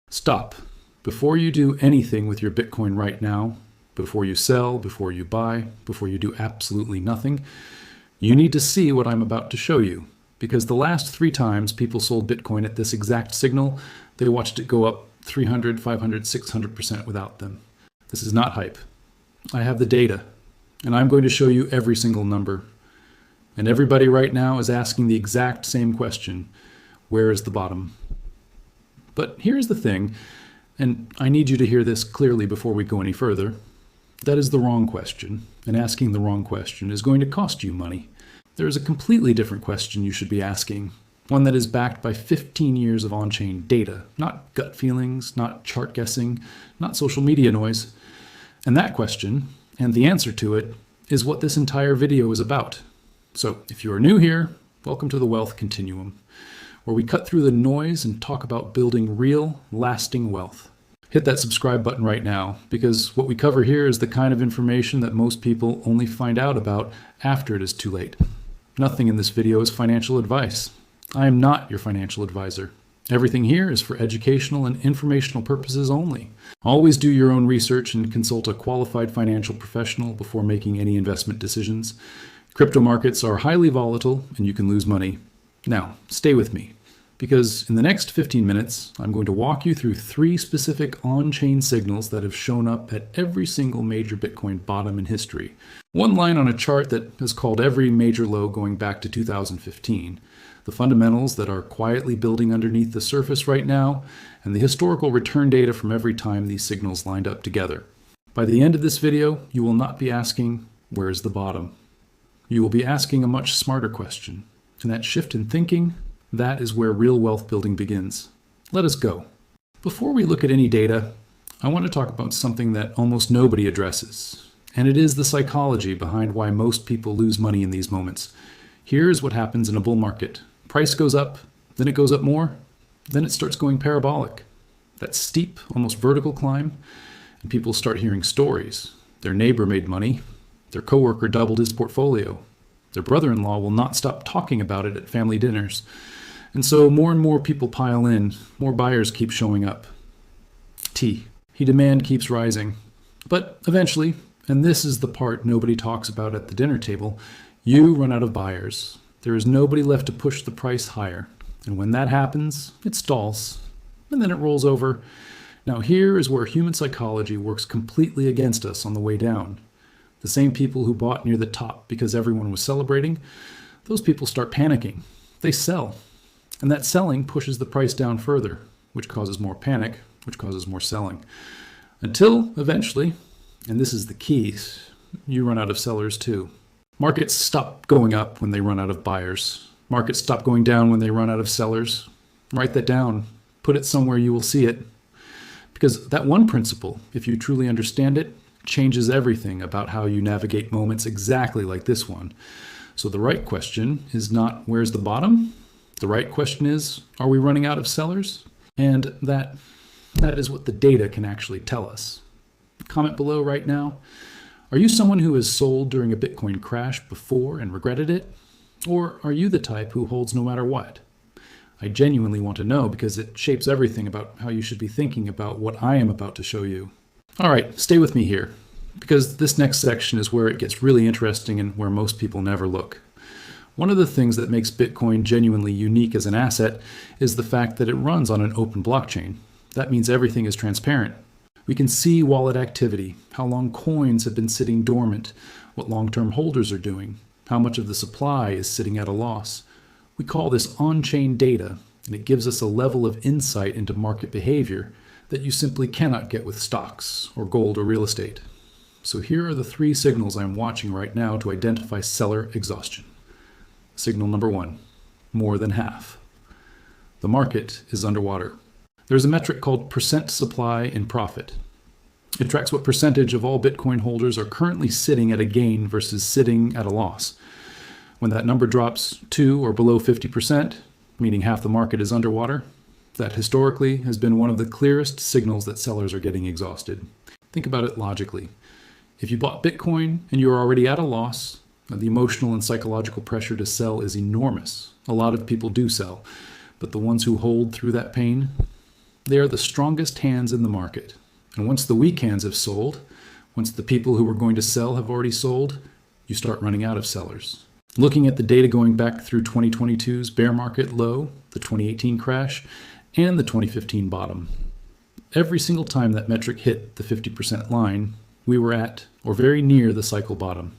Stop. Before you do anything with your Bitcoin right now, before you sell, before you buy, before you do absolutely nothing, you need to see what I'm about to show you. Because the last 3 times people sold Bitcoin at this exact signal, they watched it go up 300, 500, 600% without them. This is not hype. I have the data, and I'm going to show you every single number. And everybody right now is asking the exact same question. Where is the bottom? But here's the thing, and I need you to hear this clearly before we go any further. That is the wrong question, and asking the wrong question is going to cost you money. There is a completely different question you should be asking, one that is backed by 15 years of on-chain data, not gut feelings, not chart guessing, not social media noise. And that question, and the answer to it, is what this entire video is about. So if you are new here, welcome to the Wealth Continuum, where we cut through the noise and talk about building real, lasting wealth. Hit that subscribe button right now, because what we cover here is the kind of information that most people only find out about after it is too late. Nothing in this video is financial advice. I am not your financial advisor. Everything here is for educational and informational purposes only. Always do your own research and consult a qualified financial professional before making any investment decisions. Crypto markets are highly volatile and you can lose money. Now, stay with me, because in the next 15 minutes, I'm going to walk you through 3 specific on-chain signals that have shown up at every single major Bitcoin bottom in history. One line on a chart that has called every major low going back to 2015. The fundamentals that are quietly building underneath the surface right now, and the historical return data from every time these signals lined up together. By the end of this video, you will not be asking, where's the bottom? You will be asking a much smarter question. And that shift in thinking, that is where real wealth building begins. Let us go. Before we look at any data, I want to talk about something that almost nobody addresses. And it is the psychology behind why most people lose money in these moments. Here's what happens in a bull market. Price goes up, then it goes up more, then it starts going parabolic. That steep, almost vertical climb, and people start hearing stories. Their neighbor made money, their coworker doubled his portfolio, their brother-in-law will not stop talking about it at family dinners. And so more and more people pile in, more buyers keep showing up. Demand keeps rising. But eventually, and this is the part nobody talks about at the dinner table, you run out of buyers. There is nobody left to push the price higher. And when that happens, it stalls, and then it rolls over. Now here is where human psychology works completely against us on the way down. The same people who bought near the top because everyone was celebrating, those people start panicking. They sell. And that selling pushes the price down further, which causes more panic, which causes more selling. Until eventually, and this is the key, you run out of sellers too. Markets stop going up when they run out of buyers. Markets stop going down when they run out of sellers. Write that down. Put it somewhere you will see it. Because that one principle, if you truly understand it, changes everything about how you navigate moments exactly like this one. So the right question is not, where's the bottom? The right question is, are we running out of sellers? And that is what the data can actually tell us. Comment below right now. Are you someone who has sold during a Bitcoin crash before and regretted it? Or are you the type who holds no matter what? I genuinely want to know, because it shapes everything about how you should be thinking about what I am about to show you. All right, stay with me here, because this next section is where it gets really interesting and where most people never look. One of the things that makes Bitcoin genuinely unique as an asset is the fact that it runs on an open blockchain. That means everything is transparent. We can see wallet activity, how long coins have been sitting dormant, what long-term holders are doing, how much of the supply is sitting at a loss. We call this on-chain data, and it gives us a level of insight into market behavior that you simply cannot get with stocks or gold or real estate. So here are the 3 signals I'm watching right now to identify seller exhaustion. Signal number 1, more than half. The market is underwater. There's a metric called percent supply in profit. It tracks what percentage of all Bitcoin holders are currently sitting at a gain versus sitting at a loss. When that number drops to or below 50%, meaning half the market is underwater, that historically has been one of the clearest signals that sellers are getting exhausted. Think about it logically. If you bought Bitcoin and you're already at a loss, the emotional and psychological pressure to sell is enormous. A lot of people do sell, but the ones who hold through that pain, They are the strongest hands in the market. And once the weak hands have sold, once the people who were going to sell have already sold, you start running out of sellers. Looking at the data going back through 2022's bear market low, the 2018 crash, and the 2015 bottom, every single time that metric hit the 50% line, we were at or very near the cycle bottom.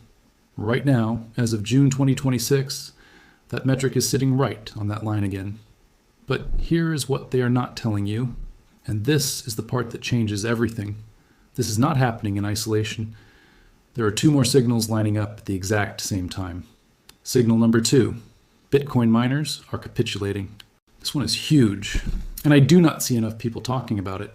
Right now, as of June 2026, that metric is sitting right on that line again. But here is what they are not telling you, and this is the part that changes everything. This is not happening in isolation. There are two more signals lining up at the exact same time. Signal number 2, Bitcoin miners are capitulating. This one is huge, and I do not see enough people talking about it.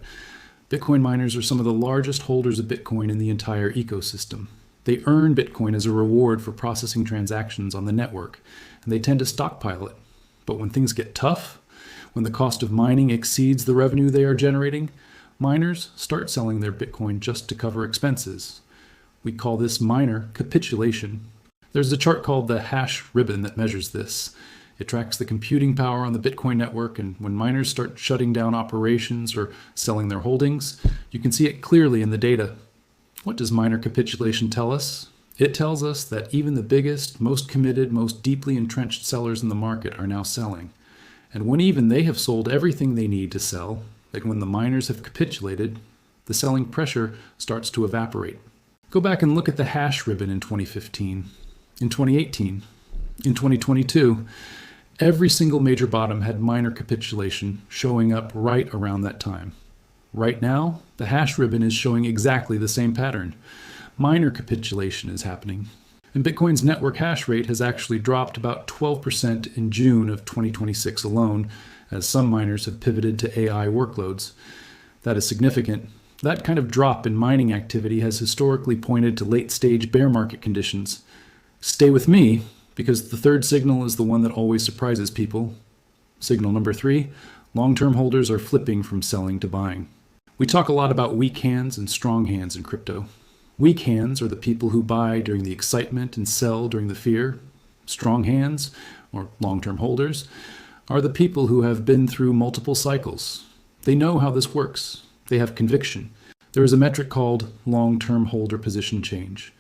Bitcoin miners are some of the largest holders of Bitcoin in the entire ecosystem. They earn Bitcoin as a reward for processing transactions on the network, and they tend to stockpile it. But when things get tough, when the cost of mining exceeds the revenue they are generating, miners start selling their Bitcoin just to cover expenses. We call this miner capitulation. There's a chart called the hash ribbon that measures this. It tracks the computing power on the Bitcoin network, and when miners start shutting down operations or selling their holdings, you can see it clearly in the data. What does miner capitulation tell us? It tells us that even the biggest, most committed, most deeply entrenched sellers in the market are now selling. And when even they have sold everything they need to sell, like when the miners have capitulated, the selling pressure starts to evaporate. Go back and look at the hash ribbon in 2015, in 2018, in 2022. Every single major bottom had miner capitulation showing up right around that time. Right now, the hash ribbon is showing exactly the same pattern. Miner capitulation is happening. And Bitcoin's network hash rate has actually dropped about 12% in June of 2026 alone, as some miners have pivoted to AI workloads. That is significant. That kind of drop in mining activity has historically pointed to late-stage bear market conditions. Stay with me, because the third signal is the one that always surprises people. Signal number 3, long-term holders are flipping from selling to buying. We talk a lot about weak hands and strong hands in crypto. Weak hands are the people who buy during the excitement and sell during the fear. Strong hands, or long-term holders, are the people who have been through multiple cycles. They know how this works. They have conviction. There is a metric called long-term holder position change.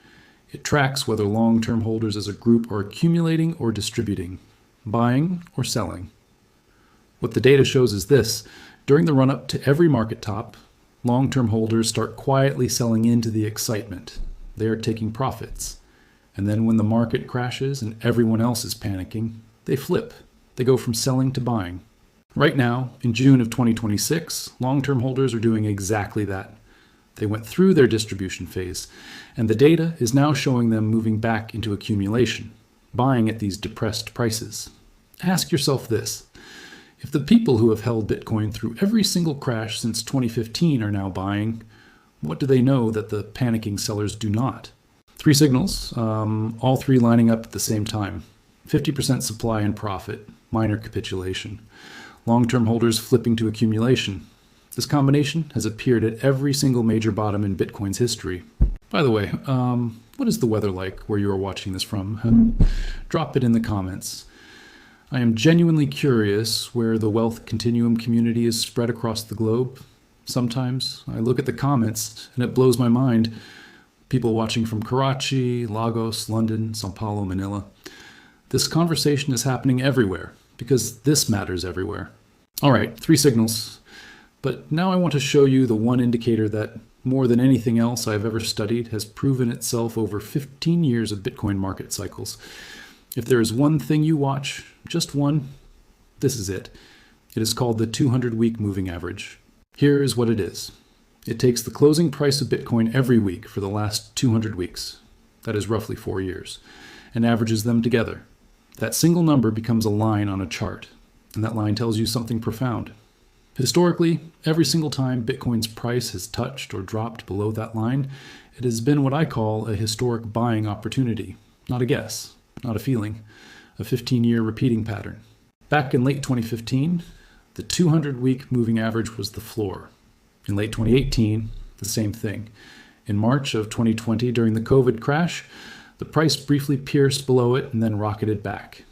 It tracks whether long-term holders as a group are accumulating or distributing, buying or selling. What the data shows is this. During the run-up to every market top, long-term holders start quietly selling into the excitement. They are taking profits. And then when the market crashes and everyone else is panicking, they flip. They go from selling to buying. Right now, in June of 2026, long-term holders are doing exactly that. They went through their distribution phase, and the data is now showing them moving back into accumulation, buying at these depressed prices. Ask yourself this. If the people who have held Bitcoin through every single crash since 2015 are now buying, what do they know that the panicking sellers do not? 3 signals, all 3 lining up at the same time. 50% supply and profit, miner capitulation. Long-term holders flipping to accumulation. This combination has appeared at every single major bottom in Bitcoin's history. By the way, what is the weather like where you are watching this from? Drop it in the comments. I am genuinely curious where the wealth continuum community is spread across the globe. Sometimes I look at the comments and it blows my mind. People watching from Karachi, Lagos, London, Sao Paulo, Manila. This conversation is happening everywhere because this matters everywhere. All right, 3 signals. But now I want to show you the one indicator that, more than anything else I've ever studied, has proven itself over 15 years of Bitcoin market cycles. If there is one thing you watch, just one, this is it. It is called the 200-week moving average. Here is what it is. It takes the closing price of Bitcoin every week for the last 200 weeks, that is roughly 4 years, and averages them together. That single number becomes a line on a chart, and that line tells you something profound. Historically, every single time Bitcoin's price has touched or dropped below that line, it has been what I call a historic buying opportunity. Not a guess, not a feeling, a 15-year repeating pattern. Back in late 2015, the 200-week moving average was the floor. In late 2018, the same thing. In March of 2020, during the COVID crash, the price briefly pierced below it and then rocketed back.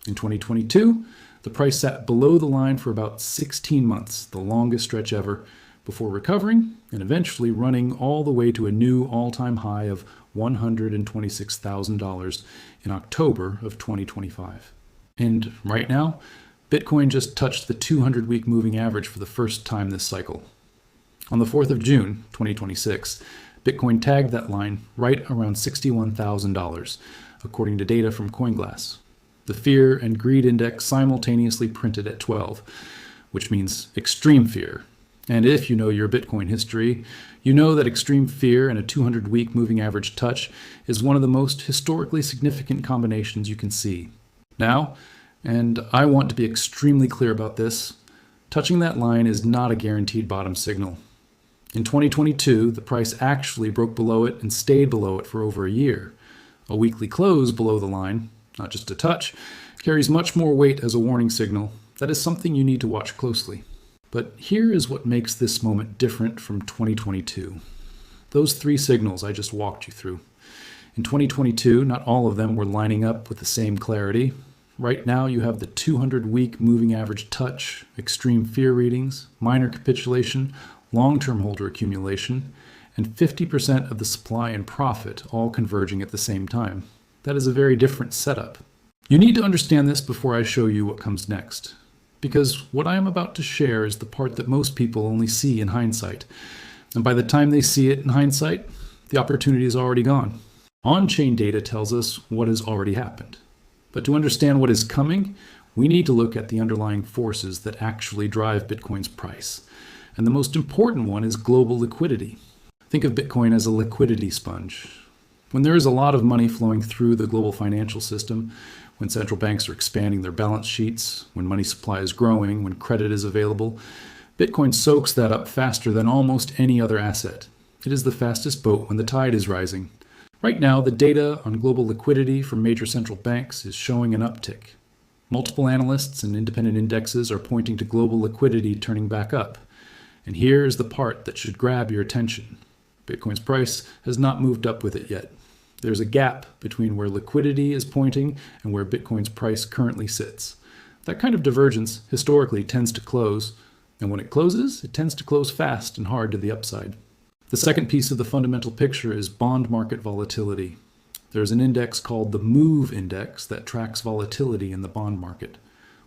In 2022, The price sat below the line for about 16 months, the longest stretch ever, before recovering and eventually running all the way to a new all-time high of $126,000 in October of 2025. And right now, Bitcoin just touched the 200-week moving average for the first time this cycle. On the 4th of June, 2026, Bitcoin tagged that line right around $61,000, according to data from CoinGlass. The fear and greed index simultaneously printed at 12, which means extreme fear. And if you know your Bitcoin history, you know that extreme fear and a 200-week moving average touch is one of the most historically significant combinations you can see. Now, and I want to be extremely clear about this, touching that line is not a guaranteed bottom signal. In 2022, the price actually broke below it and stayed below it for over a year. A weekly close below the line, not just a touch, carries much more weight as a warning signal. That is something you need to watch closely. But here is what makes this moment different from 2022. Those three signals I just walked you through. In 2022, not all of them were lining up with the same clarity. Right now, you have the 200-week moving average touch, extreme fear readings, minor capitulation, long-term holder accumulation, and 50% of the supply and profit all converging at the same time. That is a very different setup. You need to understand this before I show you what comes next, because what I am about to share is the part that most people only see in hindsight. And by the time they see it in hindsight, the opportunity is already gone. On-chain data tells us what has already happened. But to understand what is coming, we need to look at the underlying forces that actually drive Bitcoin's price. And the most important one is global liquidity. Think of Bitcoin as a liquidity sponge. When there is a lot of money flowing through the global financial system, when central banks are expanding their balance sheets, when money supply is growing, when credit is available, Bitcoin soaks that up faster than almost any other asset. It is the fastest boat when the tide is rising. Right now, the data on global liquidity from major central banks is showing an uptick. Multiple analysts and independent indexes are pointing to global liquidity turning back up. And here is the part that should grab your attention. Bitcoin's price has not moved up with it yet. There's a gap between where liquidity is pointing and where Bitcoin's price currently sits. That kind of divergence historically tends to close, and when it closes, it tends to close fast and hard to the upside. The second piece of the fundamental picture is bond market volatility. There's an index called the MOVE index that tracks volatility in the bond market.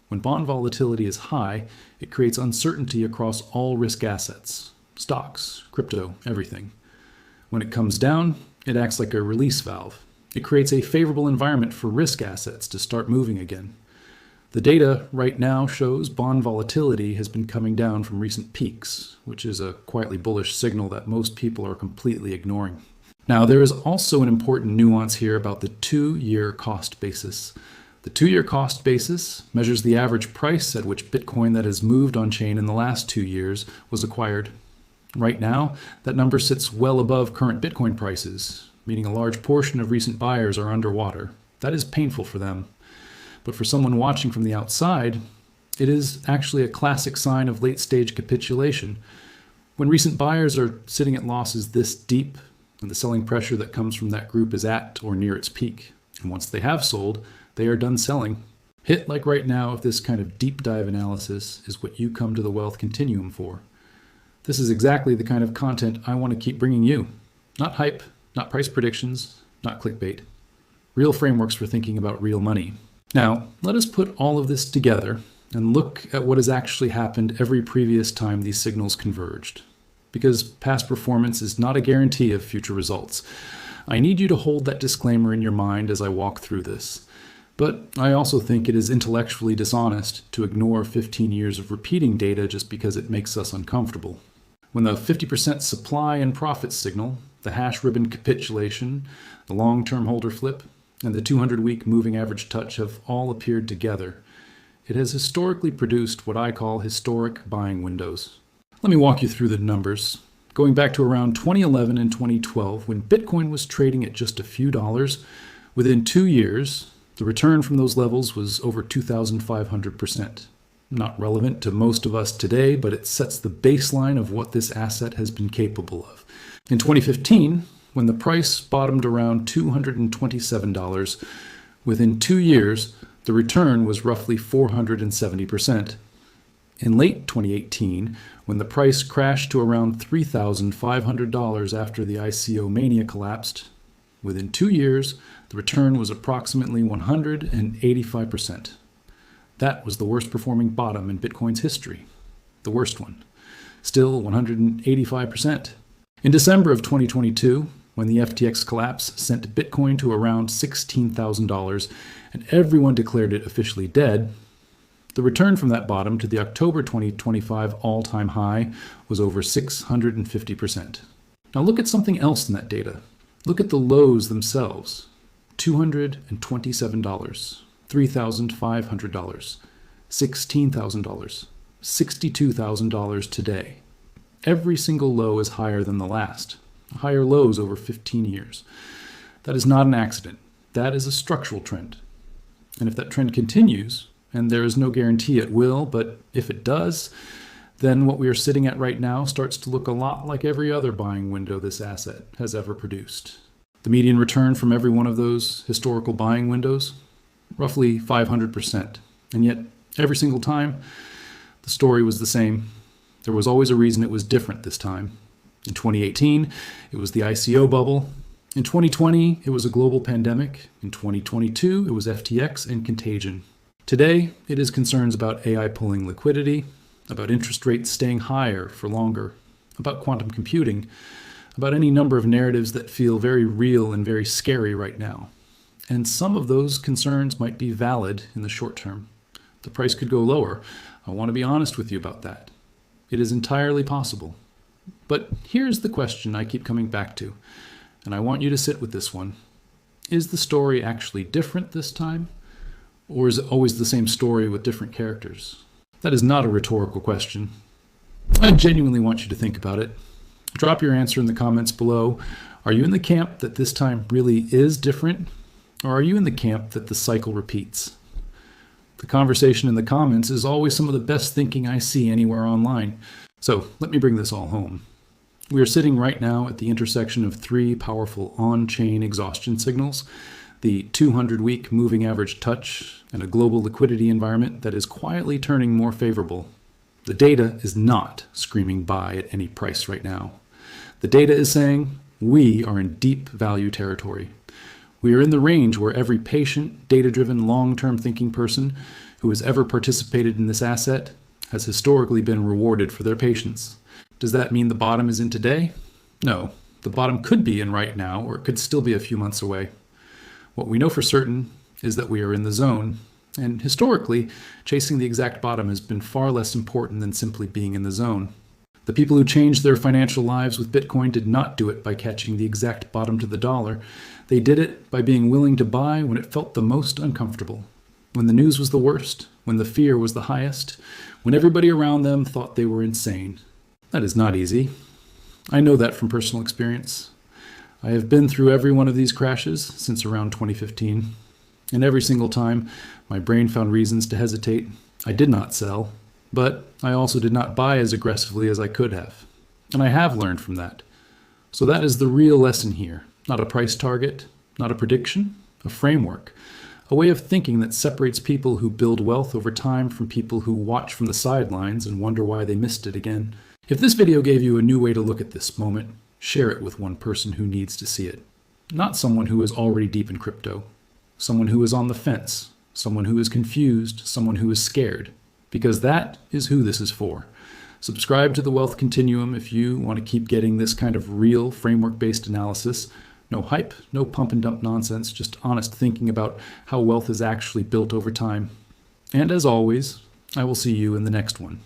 When bond volatility is high, it creates uncertainty across all risk assets, stocks, crypto, everything. When it comes down, it acts like a release valve. It creates a favorable environment for risk assets to start moving again. The data right now shows bond volatility has been coming down from recent peaks, which is a quietly bullish signal that most people are completely ignoring. Now, there is also an important nuance here about the 2-year cost basis. The 2-year cost basis measures the average price at which Bitcoin that has moved on-chain in the last 2 years was acquired. Right now, that number sits well above current Bitcoin prices, meaning a large portion of recent buyers are underwater. That is painful for them. But for someone watching from the outside, it is actually a classic sign of late-stage capitulation. When recent buyers are sitting at losses this deep, and the selling pressure that comes from that group is at or near its peak, and once they have sold, they are done selling. Hit like right now if this kind of deep dive analysis is what you come to the Wealth Continuum for. This is exactly the kind of content I want to keep bringing you. Not hype, not price predictions, not clickbait. Real frameworks for thinking about real money. Now, let us put all of this together and look at what has actually happened every previous time these signals converged. Because past performance is not a guarantee of future results. I need you to hold that disclaimer in your mind as I walk through this. But I also think it is intellectually dishonest to ignore 15 years of repeating data just because it makes us uncomfortable. When the 50% supply and profit signal, the hash ribbon capitulation, the long-term holder flip, and the 200-week moving average touch have all appeared together, it has historically produced what I call historic buying windows. Let me walk you through the numbers. Going back to around 2011 and 2012, when Bitcoin was trading at just a few dollars, within 2 years, the return from those levels was over 2,500%. Not relevant to most of us today, but it sets the baseline of what this asset has been capable of. In 2015, when the price bottomed around $227, within 2 years, The return was roughly 470%. In late 2018, when the price crashed to around $3,500 after the ICO mania collapsed, within 2 years, the return was approximately 185%. That was the worst performing bottom in Bitcoin's history. The worst one. Still 185%. In December of 2022, when the FTX collapse sent Bitcoin to around $16,000 and everyone declared it officially dead, the return from that bottom to the October 2025 all-time high was over 650%. Now look at something else in that data. Look at the lows themselves. $227, $3,500, $16,000, $62,000 today. Every single low is higher than the last. Higher lows over 15 years. That is not an accident. That is a structural trend. And if that trend continues, and there is no guarantee it will, but if it does, then what we are sitting at right now starts to look a lot like every other buying window this asset has ever produced. The median return from every one of those historical buying windows, roughly 500%. And yet, every single time, the story was the same. There was always a reason it was different this time. In 2018, it was the ICO bubble. In 2020, it was a global pandemic. In 2022, it was FTX and contagion. Today, it is concerns about AI pulling liquidity, about interest rates staying higher for longer, about quantum computing, about any number of narratives that feel very real and very scary right now. And some of those concerns might be valid in the short term. The price could go lower. I want to be honest with you about that. It is entirely possible. But here's the question I keep coming back to, and I want you to sit with this one. Is the story actually different this time? Or is it always the same story with different characters? That is not a rhetorical question. I genuinely want you to think about it. Drop your answer in the comments below. Are you in the camp that this time really is different? Or are you in the camp that the cycle repeats? The conversation in the comments is always some of the best thinking I see anywhere online. So let me bring this all home. We are sitting right now at the intersection of three powerful on-chain exhaustion signals: the 200-week moving average touch, and a global liquidity environment that is quietly turning more favorable. The data is not screaming buy at any price right now. The data is saying we are in deep value territory. We are in the range where every patient, data-driven, long-term thinking person who has ever participated in this asset has historically been rewarded for their patience. Does that mean the bottom is in today? No. The bottom could be in right now, or it could still be a few months away. What we know for certain is that we are in the zone, and historically, chasing the exact bottom has been far less important than simply being in the zone. The people who changed their financial lives with Bitcoin did not do it by catching the exact bottom to the dollar. They did it by being willing to buy when it felt the most uncomfortable, when the news was the worst, when the fear was the highest, when everybody around them thought they were insane. That is not easy. I know that from personal experience. I have been through every one of these crashes since around 2015, and every single time my brain found reasons to hesitate. I did not sell, but I also did not buy as aggressively as I could have, and I have learned from that. So that is the real lesson here. Not a price target, not a prediction, a framework, a way of thinking that separates people who build wealth over time from people who watch from the sidelines and wonder why they missed it again. If this video gave you a new way to look at this moment, share it with one person who needs to see it. Not someone who is already deep in crypto. Someone who is on the fence. Someone who is confused. Someone who is scared. Because that is who this is for. Subscribe to the Wealth Continuum if you want to keep getting this kind of real framework-based analysis. No hype, no pump and dump nonsense, just honest thinking about how wealth is actually built over time. And as always, I will see you in the next one.